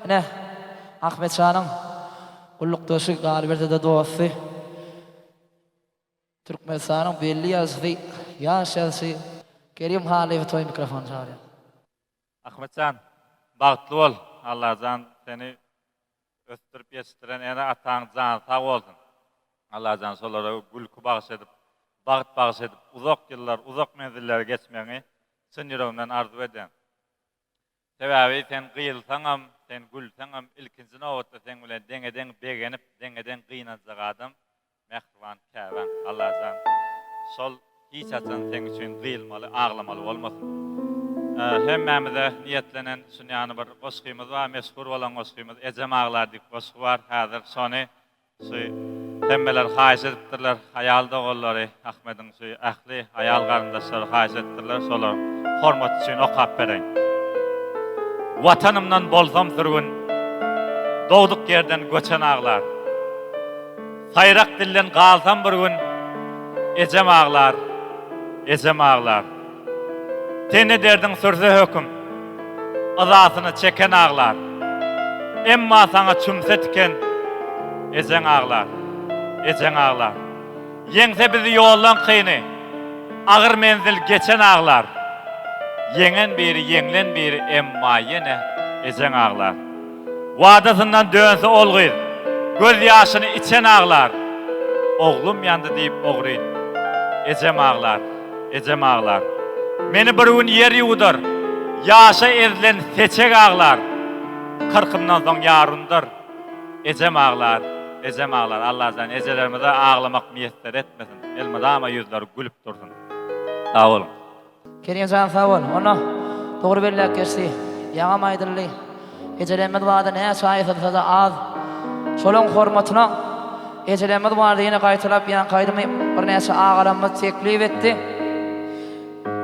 Ne? Ahmet Şah'ın kullukdaşı galibiyette de dostu. Türkmenistan'ın belli yazdı, yaşası. Kerim Halife toy mikrofon çağırıyor. Ahmetcan, bağıtlı ol. Allah'can seni östürüp yetiştiren ene atağın canı sağ olsun. Allah'can solara gülkü bağış edip, bağış edip, uzak yıllar, uzak menzillere geçmeni sın yüreğimden arzu eden. Sebebi sen kıyılsanam, sen gülsanam, ilkinci novatta sen bile dengeden beğenip, dengeden kıyınacak adam, mehvan, kevan, Allah'can sol hiç açan sen için kıyılmalı, ağlamalı olmasın. Hemmemize niyetlenen sünyanı bir koşkuyumuz var, meşhur olan koşkuyumuz, Ecem Ağlar dik koşku var, hazır sonu temmeler hayiş ediptirler, hayalda oğulları, Ahmet'in ahli, hayal karındaşları hayiş ediptirler, solar hormat için okap bereyin. Vatanımdan bolsam sürgün, doğduk yerden göçen ağlar. Sayrak dillen kalsam bir gün, Ecem Ağlar, Ecem Ağlar. Teni derdin sürse hüküm, azasını çeken ağlar. Emma sana çümse tiken, Ecem Ağlar, Ecem Ağlar. Yengse bizi yollan kıyını, ağır menzil geçen ağlar. Yengen biri, yenglen biri, emma yine Ecem Ağlar. Vadasından dönse olguyuz, göz yaşını içen ağlar. Oğlum yandı deyip oğruyun, Ecem Ağlar, Ecem Ağlar. Meni bir gün yer yudur, yaşa ezilen seçek ağlar. Kırkımdan son yarındır, Ecem Ağlar, Ecem Ağlar. Allah'tan ecelerimize ağlamak müyesser etmesin. Elmada ama yüzleri gülüp dursun. Sağ olun. Kerim Can sağ ol. Onu doğru belli geçti. Yağa maydırlı. Ecelenmedi vardı ne sayesinde da az. Solon hormatına ecelenmedi vardı yine kaytılap yan kaydımı bir neyse ağaramız teklif etti.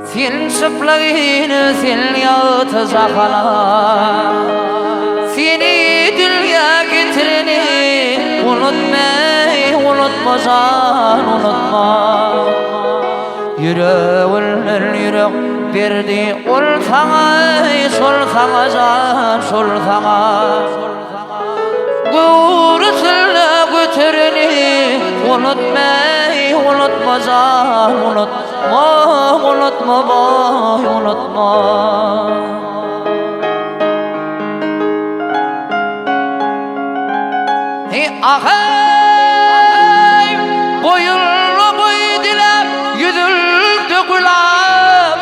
Sen çıplağını sen yağıtı zakala. Seni dünya getireni unutma, unutmasan unutma. Yüreğin yürek verdi ol sana, sol sana can, sol sana. Gurusuyla götüreni unutma, unutmasan unutma, unutma boy, unutma. Ahey, boyunlu boy dilep, yüzüldü gülap,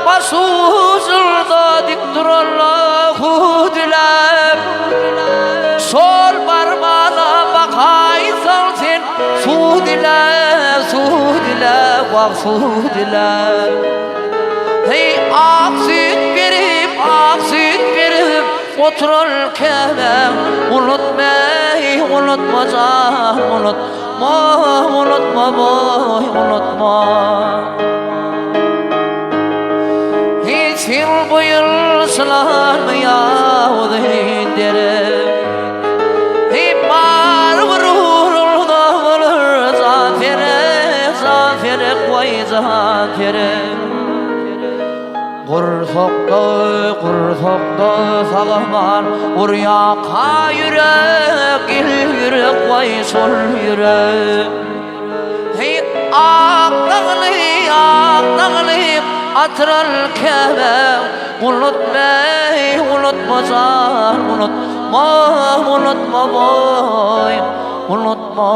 başı uzulda dik durallahu dilep. Sol parmağına bakaysan sen, su dilep, vak su dilep. Hey ak süt verip, otururken unutma, unutma can, unutma boy, unutma. Hiç yıl buyursalar mı yahut derim. Hep var vurulda olur zafere koy zafere. Kursakta sağman uryaka yürek, yürek koy sol yürek. Hey aklını atırırken unutma can, unutma boy, unutma.